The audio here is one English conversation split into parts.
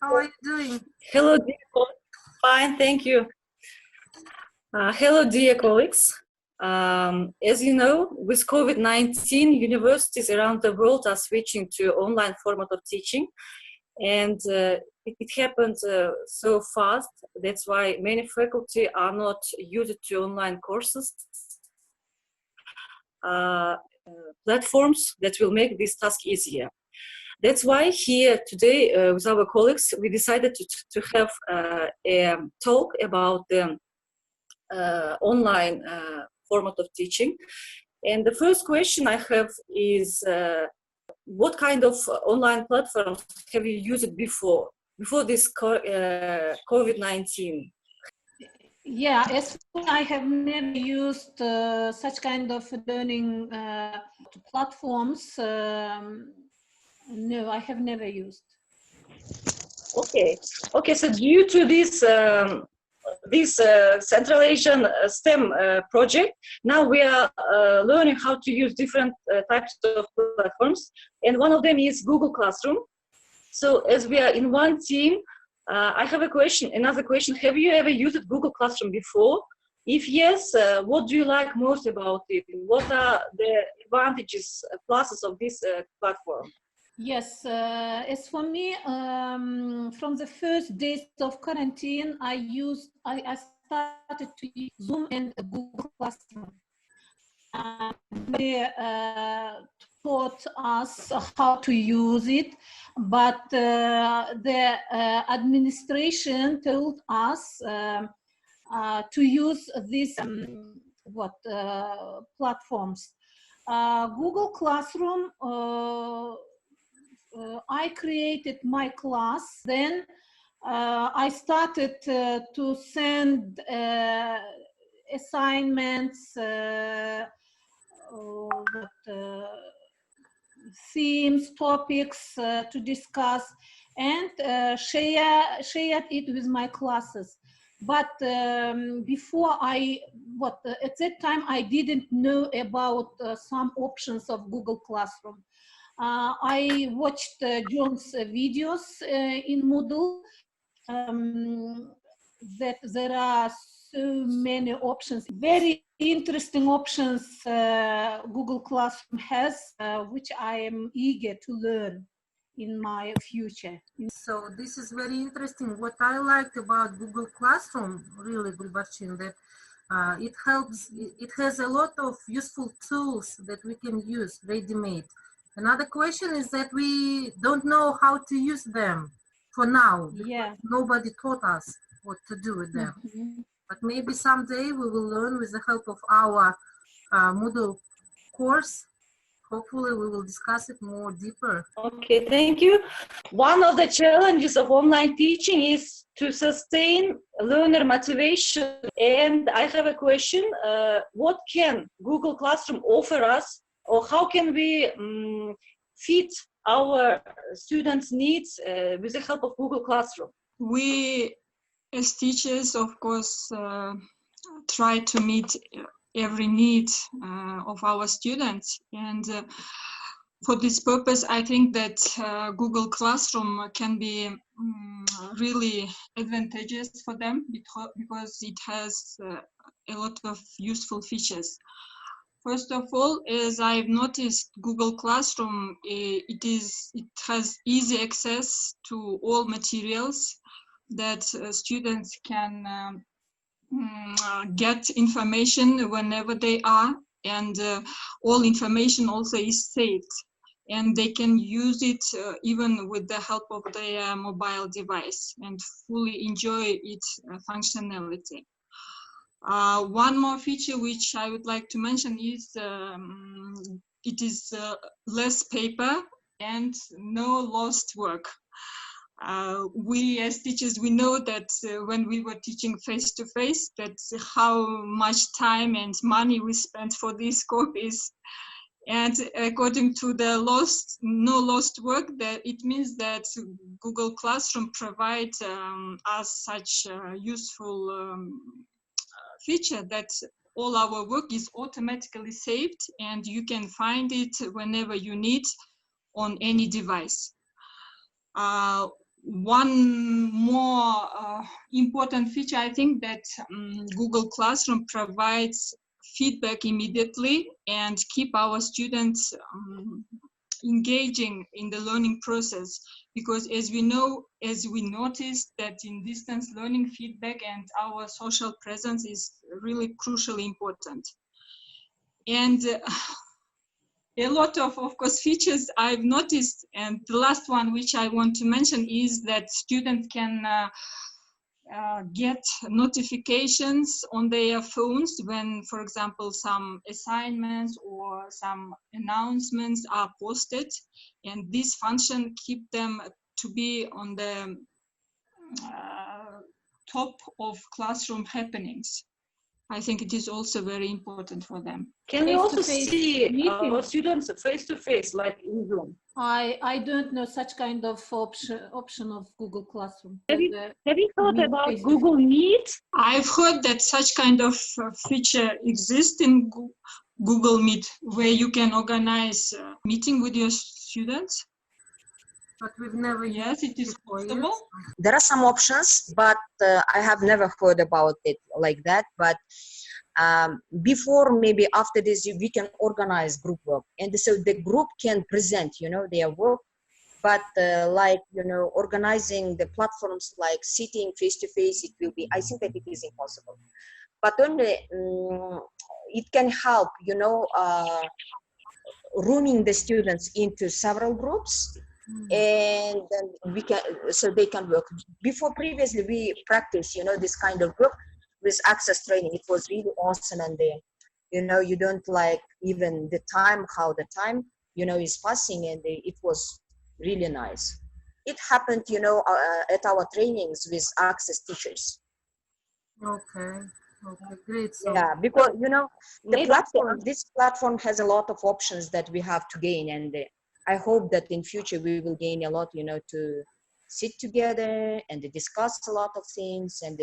How are you doing? Hello, dear colleagues. Fine, thank you. Hello, dear colleagues. As you know, with COVID-19, universities around the world are switching to online format of teaching, and it happened so fast. That's why many faculty are not used to online courses, platforms that will make this task easier. That's why here today with our colleagues, we decided to have a talk about the online format of teaching. And the first question I have is, what kind of online platforms have you used before this COVID-19? Yeah, as I have never used such kind of learning platforms. No, I have never used. Okay. So due to this Central Asian STEM project, now we are learning how to use different types of platforms, and one of them is Google Classroom. So as we are in one team, I have another question. Have you ever used Google Classroom before? If yes, what do you like most about it? What are the advantages, pluses of this platform? Yes, as for me, from the first days of quarantine, I started to use Zoom and Google Classroom. They taught us how to use it, but the administration told us to use these platforms. Google Classroom. I created my class. Then I started to send assignments, themes, topics to discuss, and shared it with my classes. But before at that time, I didn't know about some options of Google Classroom. I watched John's videos in Moodle, that there are so many options, very interesting options Google Classroom has, which I am eager to learn in my future. So this is very interesting. What I liked about Google Classroom, really, Gulbarshin, that it has a lot of useful tools that we can use ready-made. Another question is that we don't know how to use them for now. Yeah. Nobody taught us what to do with them. Mm-hmm. But maybe someday we will learn with the help of our Moodle course. Hopefully we will discuss it more deeper. Okay, thank you. One of the challenges of online teaching is to sustain learner motivation. And I have a question. What can Google Classroom offer us, or how can we fit our students' needs with the help of Google Classroom? We, as teachers, of course, try to meet every need of our students. And for this purpose, I think that Google Classroom can be really advantageous for them because it has a lot of useful features. First of all, as I've noticed, Google Classroom, it has easy access to all materials that students can get information whenever they are, and all information also is saved, and they can use it even with the help of their mobile device and fully enjoy its functionality. One more feature which I would like to mention is it is less paper and no lost work. We as teachers, we know that when we were teaching face-to-face, that's how much time and money we spent for these copies. And according to the no lost work, that it means that Google Classroom provides us such useful feature that all our work is automatically saved and you can find it whenever you need on any device. one more important feature, I think, that Google Classroom provides feedback immediately and keep our students engaging in the learning process, because as we noticed that in distance learning, feedback and our social presence is really crucially important. And a lot of course, features I've noticed, and the last one which I want to mention is that students can get notifications on their phones when, for example, some assignments or some announcements are posted, and this function keep them to be on the top of classroom happenings. I think it is also very important for them. Can we also Face-to-face see our meeting. students face to face, like in Zoom? I don't know such kind of option of Google Classroom. Have you thought about face-to-face. Google Meet? I've heard that such kind of feature exists in Google Meet, where you can organize a meeting with your students. But we've never Yes, it is possible. There are some options, but I have never heard about it like that. But before, maybe after this, we can organize group work, and so the group can present, their work. But like, organizing the platforms like sitting face to face, it will be, I think that it is impossible. But only it can help, rooming the students into several groups. And then so they can work. Previously we practiced, this kind of work with access training. It was really awesome, and you don't like even the time, how the time, is passing, and it was really nice. It happened, at our trainings with access teachers. Okay, great. So Yeah, because this platform has a lot of options that we have to gain, and I hope that in future we will gain a lot, to sit together and discuss a lot of things and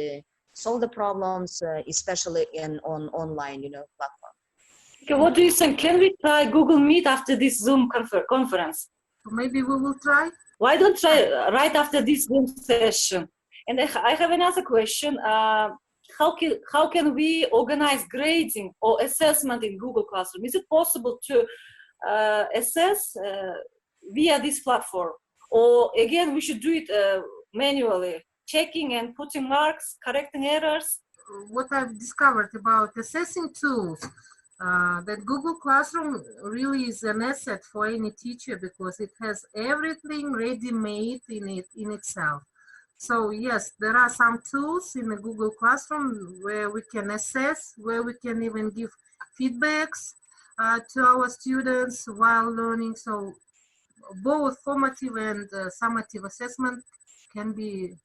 solve the problems, especially on online, platform. Okay, what do you think? Can we try Google Meet after this Zoom conference? maybe we will try. Why don't try right after this Zoom session? And I have another question. How can we organize grading or assessment in Google Classroom? Is it possible to assess via this platform, or again we should do it manually, checking and putting marks, correcting errors? What I've discovered about assessing tools, that Google Classroom really is an asset for any teacher, because it has everything ready-made in itself. So yes, there are some tools in the Google Classroom where we can assess, where we can even give feedbacks to our students while learning. So both formative and summative assessment can be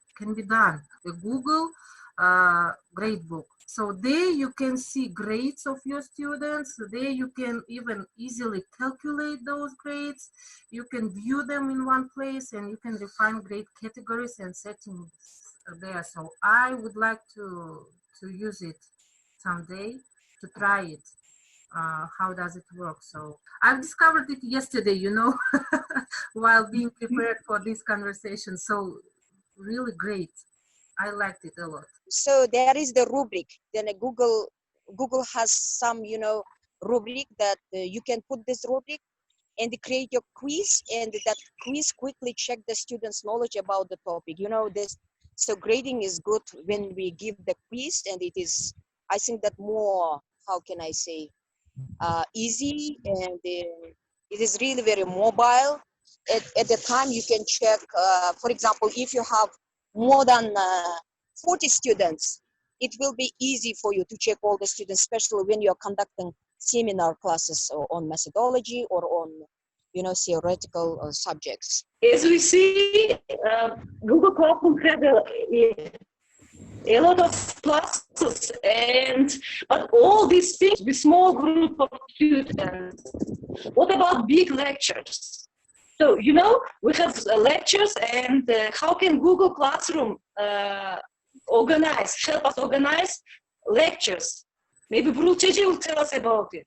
done. The Google gradebook. So there you can see grades of your students. There you can even easily calculate those grades. You can view them in one place, and you can define grade categories and settings there. So I would like to use it someday, to try it. How does it work? So I've discovered it yesterday, while being prepared for this conversation. So really great. I liked it a lot. So there is the rubric. Then Google has some, rubric that you can put this rubric and create your quiz, and that quiz quickly check the students' knowledge about the topic. So grading is good when we give the quiz, and it is, I think, that more, how can I say, easy, and it is really very mobile. At the time you can check, for example, if you have more than 40 students, it will be easy for you to check all the students, especially when you're conducting seminar classes on methodology or on, theoretical subjects. As we see, Google Classroom has a lot of classes, but all these things with small group of students. What about big lectures? So, we have lectures, and how can Google Classroom help us organize lectures? Maybe Brulcheji will tell us about it.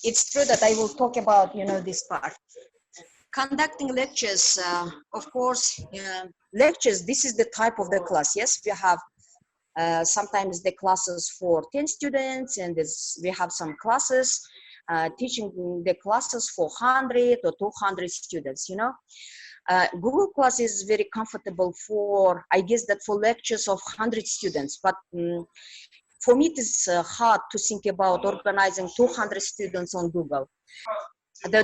It's true that I will talk about, this part. Conducting lectures, of course, lectures, this is the type of the class. Yes, we have sometimes the classes for 10 students, and we have some classes teaching the classes for 100 or 200 students, you know. Google Class is very comfortable for, I guess that for lectures of 100 students, but for me it is hard to think about organizing 200 students on Google.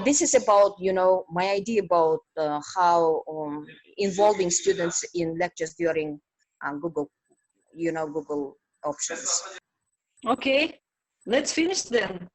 This is about, you know, my idea about how involving students in lectures during Google, you know, Google options. Okay, let's finish then.